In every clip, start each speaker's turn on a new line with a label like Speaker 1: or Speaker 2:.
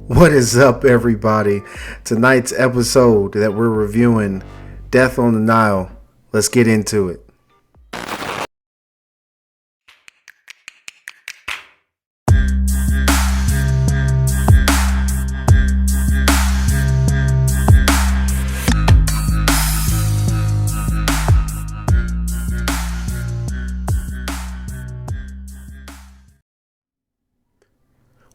Speaker 1: What is up, everybody? Tonight's episode that we're reviewing, Death on the Nile. Let's get into it.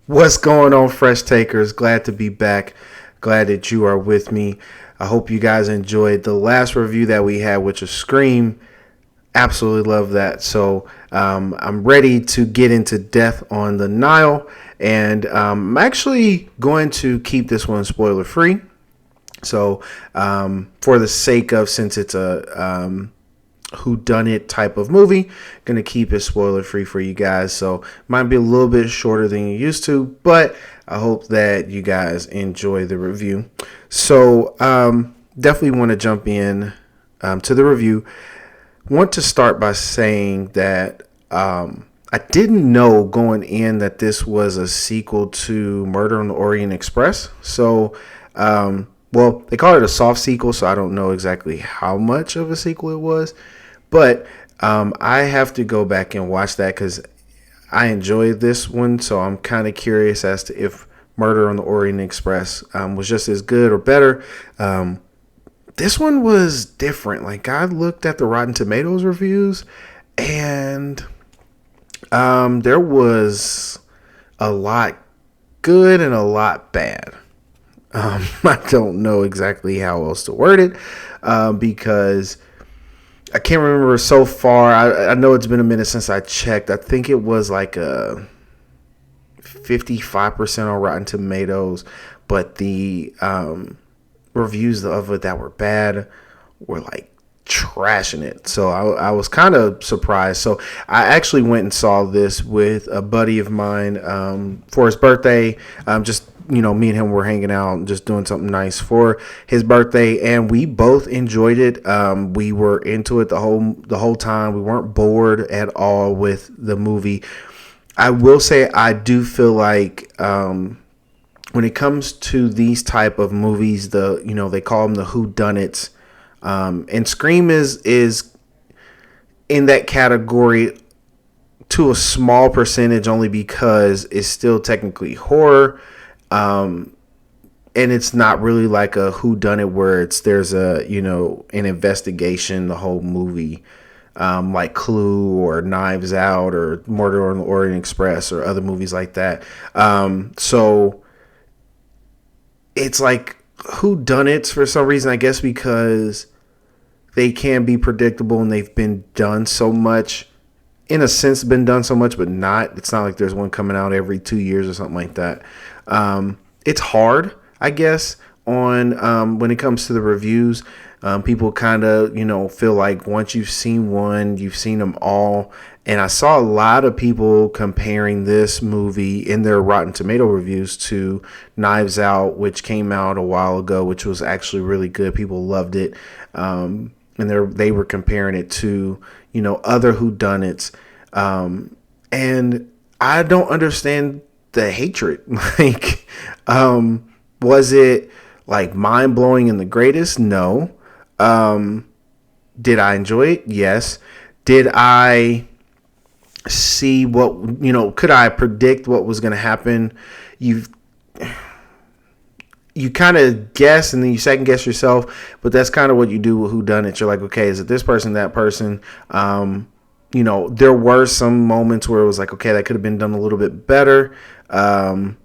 Speaker 1: What's going on, fresh takers? Glad to be back. Glad that you are with me. I hope you guys enjoyed the last review that we had, which was Scream. Absolutely love that. So I'm ready to get into Death on the Nile, and I'm actually going to keep this one spoiler free. So for the sake of, since it's a who done it type of movie, gonna keep it spoiler free for you guys, so might be a little bit shorter than you used to, but I hope that you guys enjoy the review. So definitely want to jump in to the review. Want to start by saying that I didn't know going in that this was a sequel to Murder on the Orient Express. So well, they call it a soft sequel, so I don't know exactly how much of a sequel it was. But I have to go back and watch that because I enjoyed this one. So I'm kind of curious as to if Murder on the Orient Express was just as good or better. This one was different. Like, I looked at the Rotten Tomatoes reviews, and there was a lot good and a lot bad. I don't know exactly how else to word it because I can't remember so far. I know it's been a minute since I checked. I think it was like a 55% on Rotten Tomatoes, but the reviews of it that were bad were like trashing it. So I was kind of surprised. So I actually went and saw this with a buddy of mine for his birthday. Just, you know, me and him were hanging out and just doing something nice for his birthday, and we both enjoyed it. We were into it the whole time. We weren't bored at all with the movie. I will say I do feel like when it comes to these type of movies, they call them the whodunits, and Scream is in that category to a small percentage, only because it's still technically horror. And it's not really like a whodunit where there's an investigation the whole movie, like Clue or Knives Out or Murder on the Orient Express or other movies like that. So it's like whodunits for some reason, I guess, because they can be predictable and they've been done so much. In a sense, been done so much, but not. It's not like there's one coming out every 2 years or something like that. It's hard, I guess, on when it comes to the reviews. People kind of, feel like once you've seen one, you've seen them all. And I saw a lot of people comparing this movie in their Rotten Tomato reviews to Knives Out, which came out a while ago, which was actually really good. People loved it. And they were comparing it to, other whodunits. And I don't understand the hatred. Like, was it like mind blowing and the greatest? No. Did I enjoy it? Yes. Did I see could I predict what was going to happen? You kind of guess, and then you second guess yourself, but that's kind of what you do with whodunit. You're like, okay, is it this person, that person? There were some moments where it was like, okay, that could have been done a little bit better. For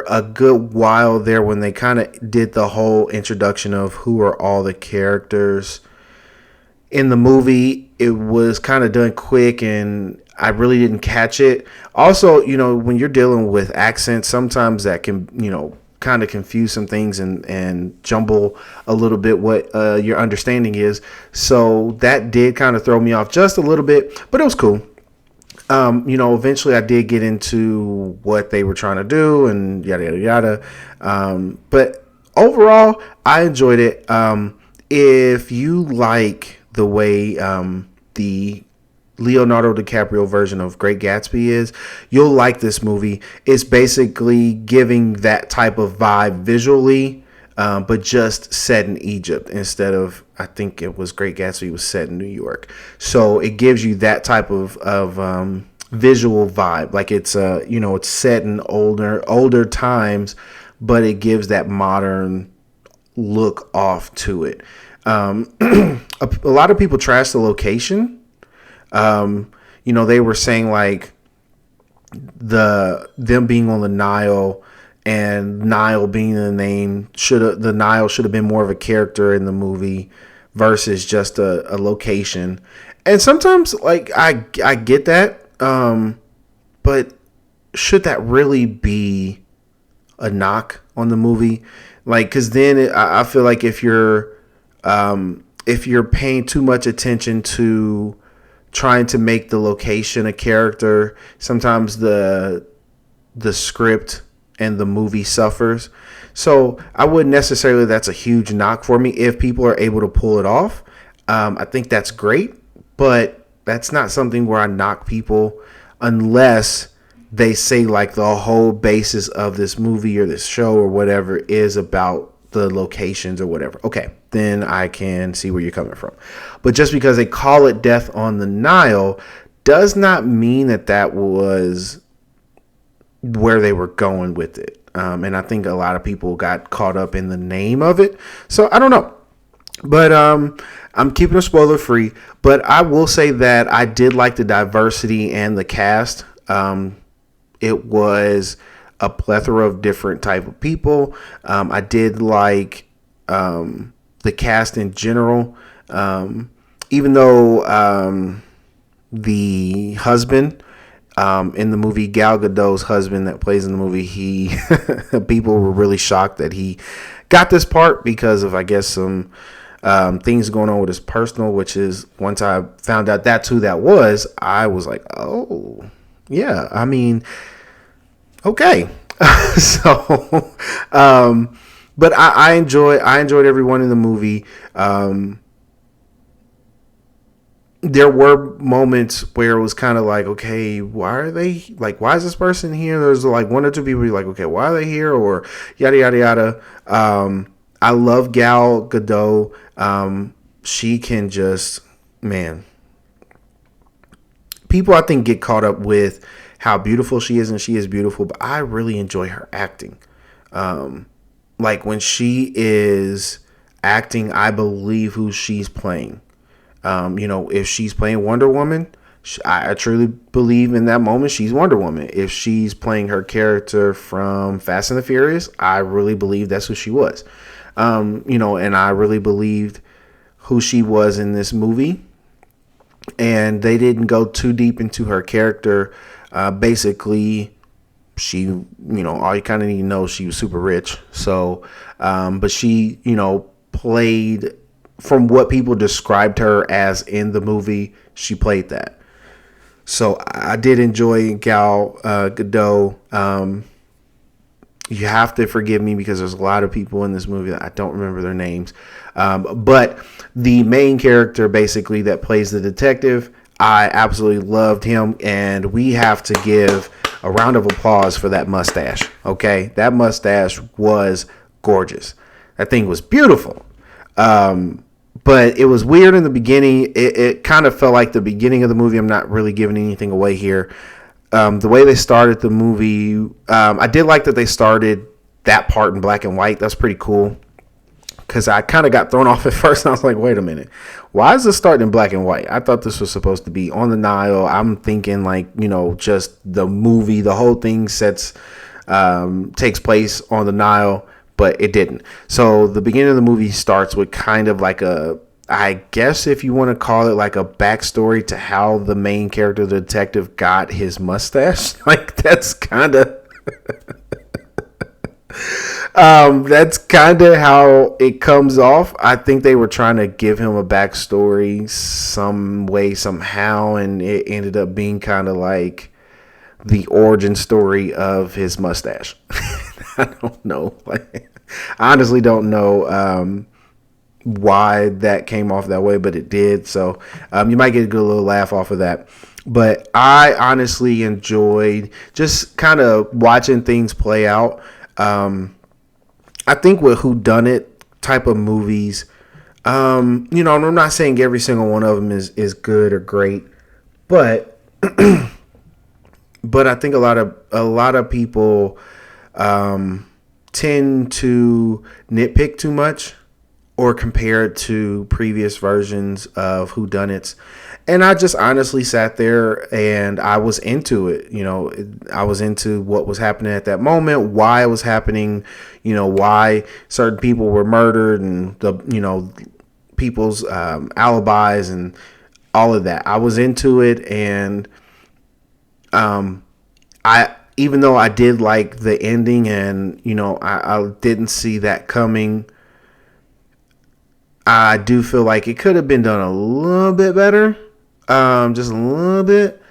Speaker 1: a good while there, when they kind of did the whole introduction of who are all the characters in the movie, it was kind of done quick, and I really didn't catch it. Also, when you're dealing with accents, sometimes that can, kind of confuse some things and jumble a little bit what your understanding is. So that did kind of throw me off just a little bit, but it was cool. Eventually I did get into what they were trying to do and yada, yada, yada. But overall, I enjoyed it. If you like the way the Leonardo DiCaprio version of Great Gatsby is, you'll like this movie. It's basically giving that type of vibe visually, but just set in Egypt instead of, I think it was Great Gatsby was set in New York. So it gives you that type of visual vibe. Like it's it's set in older times, but it gives that modern look off to it. A lot of people trash the location. They were saying like them being on the Nile and Nile being the name, the Nile should have been more of a character in the movie versus just a location. And sometimes like I get that, but should that really be a knock on the movie? Like, because then I feel like if you're paying too much attention to trying to make the location a character, sometimes the script and the movie suffers. So I wouldn't necessarily, that's a huge knock for me. If people are able to pull it off, I think that's great, but that's not something where I knock people unless they say like the whole basis of this movie or this show or whatever is about the locations or whatever. Okay, then I can see where you're coming from. But just because they call it Death on the Nile does not mean that was where they were going with it. And I think a lot of people got caught up in the name of it. So I don't know. But I'm keeping it spoiler free. But I will say that I did like the diversity and the cast. It was a plethora of different type of people. I did like the cast in general. Even though the husband in the movie, Gal Gadot's husband that plays in the movie, he people were really shocked that he got this part because of, I guess, some things going on with his personal, which is, once I found out that's who that was, I was like, oh, yeah, I mean, okay. So, but I enjoyed everyone in the movie. There were moments where it was kind of like, okay, why is this person here? There's like one or two people you're like, okay, why are they here? Or yada, yada, yada. I love Gal Gadot. She can just, man, people I think get caught up with how beautiful she is, and she is beautiful, but I really enjoy her acting. Like when she is acting, I believe who she's playing. If she's playing Wonder Woman, I truly believe in that moment she's Wonder Woman. If she's playing her character from Fast and the Furious, I really believe that's who she was. And I really believed who she was in this movie. And they didn't go too deep into her character. Basically, she, all you kind of need to know, she was super rich. So, but she, played, from what people described her as in the movie, she played that. So I did enjoy Gal Gadot. You have to forgive me because there's a lot of people in this movie that I don't remember their names. But the main character, basically, that plays the detective, I absolutely loved him. And we have to give a round of applause for that mustache. Okay? That mustache was gorgeous. That thing was beautiful. But it was weird in the beginning. It kind of felt like the beginning of the movie. I'm not really giving anything away here. The way they started the movie, I did like that they started that part in black and white. That's pretty cool. Because I kind of got thrown off at first. And I was like, wait a minute. Why is this starting in black and white? I thought this was supposed to be on the Nile. I'm thinking like, just the movie, the whole thing takes place on the Nile. But it didn't. So the beginning of the movie starts with kind of like I guess if you want to call it like a backstory to how the main character, the detective, got his mustache. Like that's kind of that's kind of how it comes off. I think they were trying to give him a backstory some way, somehow, and it ended up being kind of like the origin story of his mustache. I don't know. I honestly don't know why that came off that way, but it did. So you might get a good little laugh off of that. But I honestly enjoyed just kind of watching things play out. I think with whodunit type of movies, I'm not saying every single one of them is good or great, but but I think a lot of people tend to nitpick too much or compare it to previous versions of whodunits. And I just honestly sat there and I was into it. I was into what was happening at that moment, why it was happening, why certain people were murdered and people's alibis and all of that. I was into it, and I even though I did like the ending, and I didn't see that coming. I do feel like it could have been done a little bit better, just a little bit,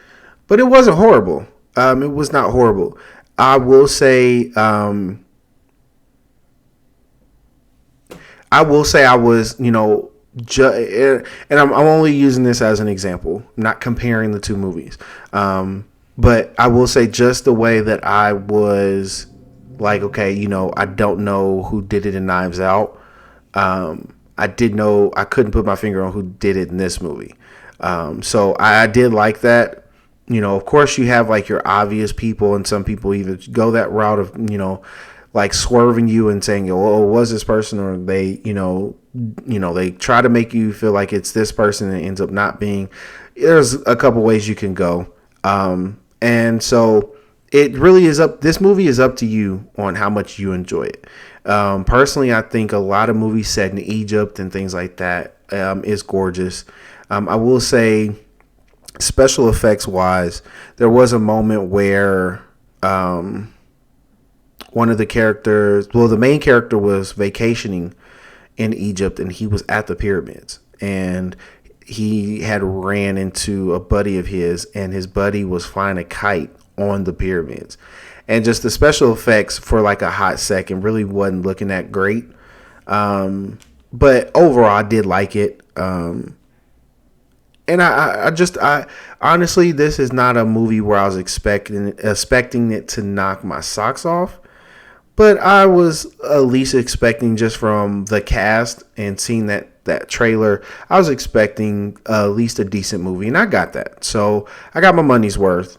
Speaker 1: but it wasn't horrible. It was not horrible. I will say, I was, and I'm only using this as an example, not comparing the two movies. But I will say just the way that I was like, okay, I don't know who did it in Knives Out. I did know I couldn't put my finger on who did it in this movie. So I did like that. Of course you have like your obvious people, and some people either go that route of, like swerving you and saying, "Oh, it was this person," or they try to make you feel like it's this person and it ends up not being. There's a couple ways you can go, and so it really is up. This movie is up to you on how much you enjoy it. Personally, I think a lot of movies set in Egypt and things like that is gorgeous. I will say, special effects wise, there was a moment where one of the characters, well, the main character was vacationing in Egypt, and he was at the pyramids, and he had ran into a buddy of his, and his buddy was flying a kite on the pyramids. And just the special effects for like a hot second really wasn't looking that great. But overall, I did like it. And I honestly, this is not a movie where I was expecting it to knock my socks off. But I was at least expecting, just from the cast and seeing that trailer, I was expecting at least a decent movie, and I got that. So I got my money's worth.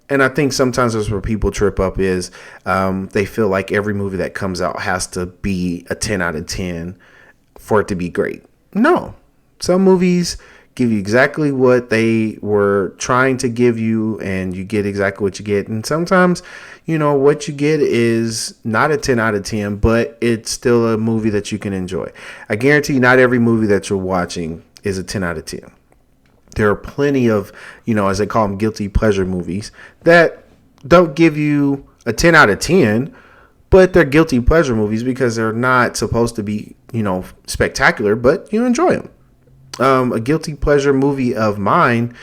Speaker 1: And I think sometimes that's where people trip up is they feel like every movie that comes out has to be a 10 out of 10 for it to be great. No. Some movies give you exactly what they were trying to give you, and you get exactly what you get. And sometimes, what you get is not a 10 out of 10, but it's still a movie that you can enjoy. I guarantee not every movie that you're watching is a 10 out of 10. There are plenty of, as they call them, guilty pleasure movies that don't give you a 10 out of 10, but they're guilty pleasure movies because they're not supposed to be, spectacular, but you enjoy them. A guilty pleasure movie of mine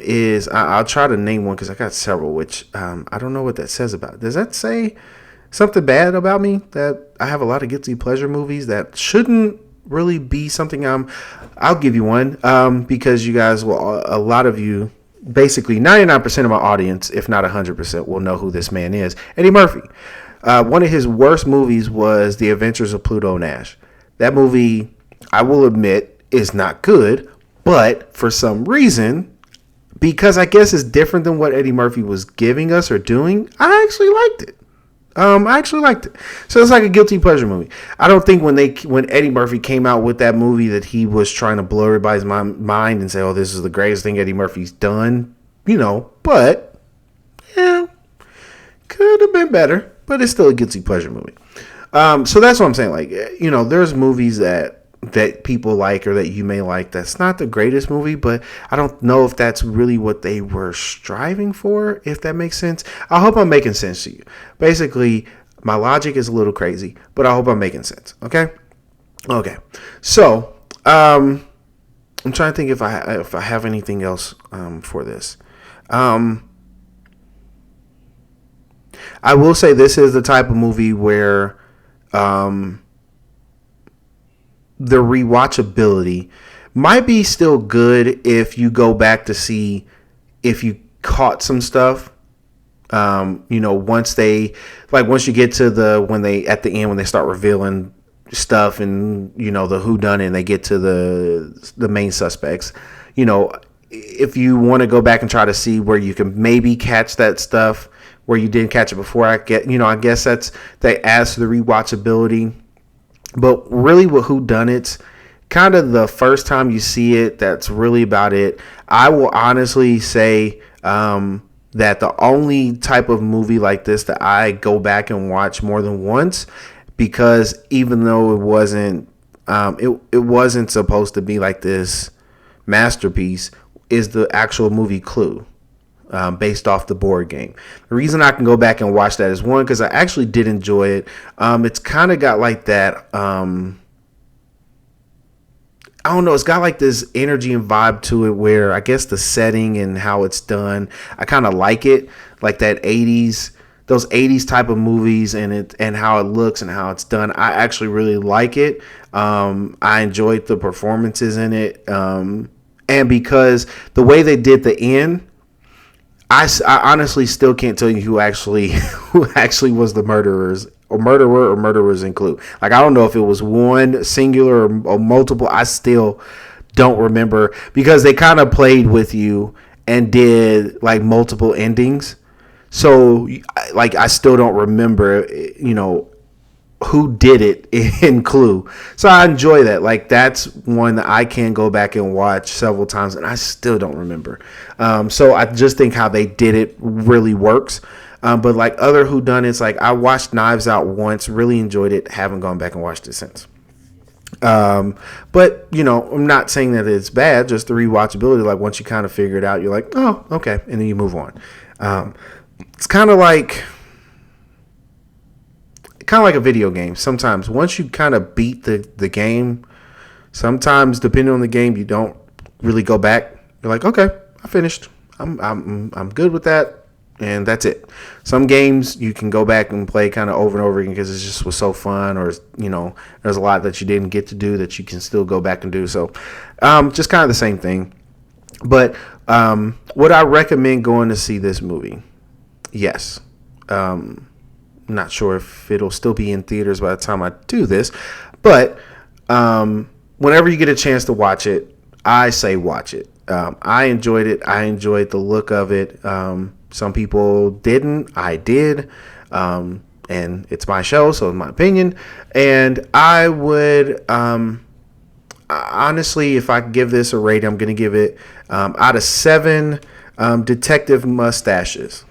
Speaker 1: is, I'll try to name one because I got several, which I don't know what that says about it. Does that say something bad about me, that I have a lot of guilty pleasure movies that shouldn't really be something? I'll give you one, because you guys will, a lot of you, basically 99% of my audience, if not 100%, will know who this man is. Eddie Murphy. One of his worst movies was The Adventures of Pluto Nash. That movie, I will admit, is not good, but for some reason, because I guess it's different than what Eddie Murphy was giving us or doing, I actually liked it. So it's like a guilty pleasure movie. I don't think when Eddie Murphy came out with that movie that he was trying to blow everybody's mind and say, "Oh, this is the greatest thing Eddie Murphy's done," But yeah, could have been better. But it's still a guilty pleasure movie. So that's what I'm saying. Like, there's movies that people like, or that you may like, that's not the greatest movie, but I don't know if that's really what they were striving for, if that makes sense. I hope I'm making sense to you. Basically, my logic is a little crazy, but I hope I'm making sense. Okay. So I'm trying to think if I have anything else for this. I will say this is the type of movie where the rewatchability might be still good if you go back to see if you caught some stuff. Once you get to when they at the end when they start revealing stuff and the whodunit and they get to the main suspects, if you want to go back and try to see where you can maybe catch that stuff where you didn't catch it before, I guess that adds to the rewatchability. But really with whodunits, kind of the first time you see it, that's really about it. I will honestly say that the only type of movie like this that I go back and watch more than once, because even though it wasn't supposed to be like this masterpiece, is the actual movie Clue, based off the board game. The reason I can go back and watch that is, one, because I actually did enjoy it. It's kind of got like that. I don't know. It's got like this energy and vibe to it where I guess the setting and how it's done, I kind of like it, like that 80s, those 80s type of movies, and how it looks and how it's done. I actually really like it. I enjoyed the performances in it. And because the way they did the end, I honestly still can't tell you who actually was the murderers in Clue. Like, I don't know if it was one singular or multiple. I still don't remember, because they kind of played with you and did like multiple endings. So like, I still don't remember, who did it in Clue. So I enjoy that. Like, that's one that I can go back and watch several times and I still don't remember. So I just think how they did it really works. But like other whodunits, like I watched Knives Out once, really enjoyed it, haven't gone back and watched it since. But I'm not saying that it's bad, just the rewatchability. Like, once you kind of figure it out, you're like, oh, okay, and then you move on. It's kind of like a video game. Sometimes once you kind of beat the game, sometimes depending on the game, you don't really go back. You're like, okay, I finished. I'm good with that. And that's it. Some games you can go back and play kind of over and over again because it just was so fun, or there's a lot that you didn't get to do that you can still go back and do. So just kind of the same thing. But would I recommend going to see this movie? Yes. Not sure if it'll still be in theaters by the time I do this, but whenever you get a chance to watch it, I say watch it. I enjoyed it. I enjoyed the look of it. Some people didn't. I did. And it's my show, so it's my opinion. And I would, honestly, if I could give this a rating, I'm going to give it out of 7 detective mustaches,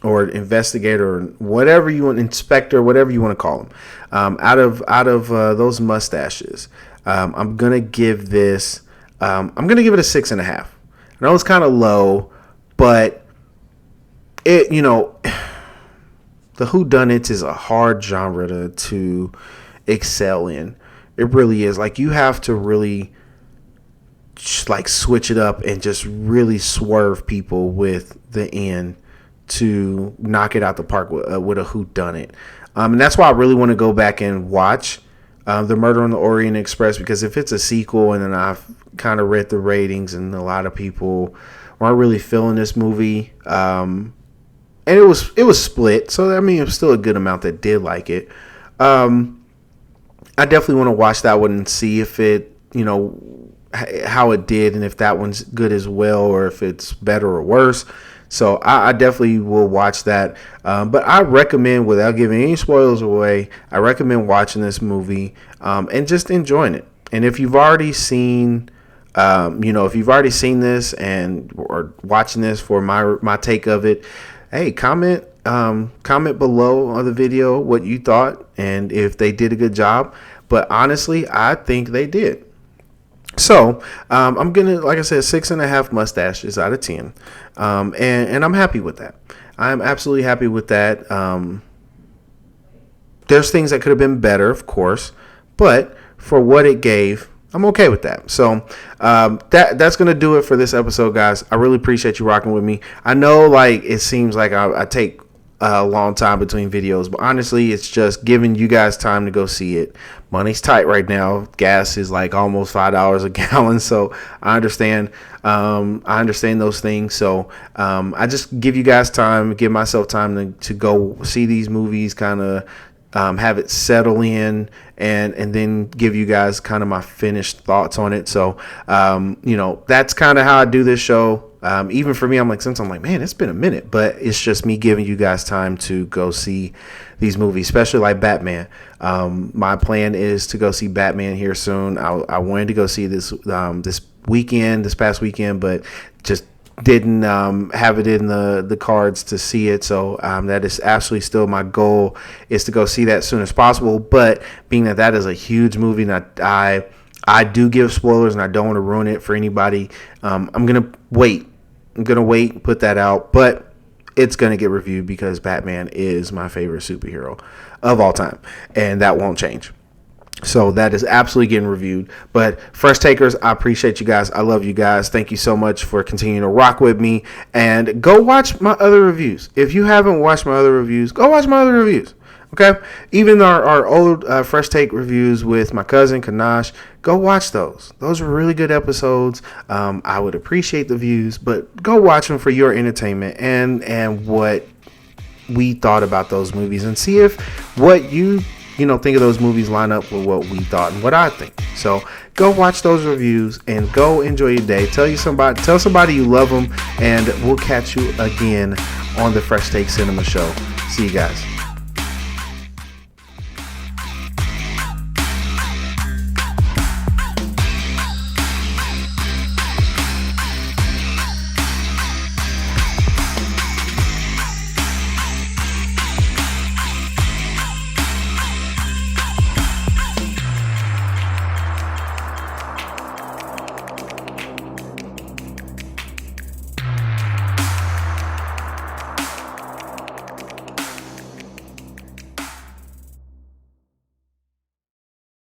Speaker 1: or investigator, or whatever you want, inspector, whatever you want to call them. Out of those mustaches, I'm going to give this, I'm going to give it a 6.5. I know it's kind of low, but it, the whodunits is a hard genre to excel in. It really is. Like, you have to really like switch it up and just really swerve people with the end to knock it out the park with a whodunit. And that's why I really want to go back and watch The Murder on the Orient Express, because if it's a sequel, and then I've kind of read the ratings and a lot of people weren't really feeling this movie, and it was split, so I mean, it was still a good amount that did like it. I definitely want to watch that one and see if it, how it did, and if that one's good as well, or if it's better or worse. So I definitely will watch that. But I recommend, without giving any spoilers away, I recommend watching this movie and just enjoying it. And if you've already seen, if you've already seen this and or watching this for my take of it, hey, comment below on the video what you thought and if they did a good job. But honestly, I think they did. So I'm gonna, like I said, 6.5 mustaches out of 10, and I'm happy with that. I'm absolutely happy with that. There's things that could have been better, of course, but for what it gave, I'm okay with that. So that's gonna do it for this episode, guys. I really appreciate you rocking with me. I know, like, it seems like I take a long time between videos, but honestly, it's just giving you guys time to go see it. Money's tight right now. Gas is like almost $5 a gallon, so I understand. I understand those things. So I just give you guys time, give myself time to go see these movies, kind of have it settle in, and then give you guys kind of my finished thoughts on it. So that's kind of how I do this show. Even for me, I'm like, man, it's been a minute, but it's just me giving you guys time to go see these movies, especially like Batman. My plan is to go see Batman here soon. I wanted to go see this this past weekend, but just didn't have it in the cards to see it. So that is absolutely still my goal, is to go see that as soon as possible. But being that is a huge movie, and I do give spoilers, and I don't want to ruin it for anybody. I'm gonna wait and put that out, but it's gonna get reviewed because Batman is my favorite superhero of all time, and that won't change. So that is absolutely getting reviewed. But Fresh Takers, I appreciate you guys. I love you guys. Thank you so much for continuing to rock with me. And go watch my other reviews. If you haven't watched my other reviews, go watch my other reviews. Okay? Even our old Fresh Take reviews with my cousin, Kanash, go watch those. Those were really good episodes. I would appreciate the views, but go watch them for your entertainment and what we thought about those movies, and see if what you think of those movies line up with what we thought and what I think. So go watch those reviews and go enjoy your day. Tell somebody you love them, and we'll catch you again on the Fresh Take Cinema Show. See you guys.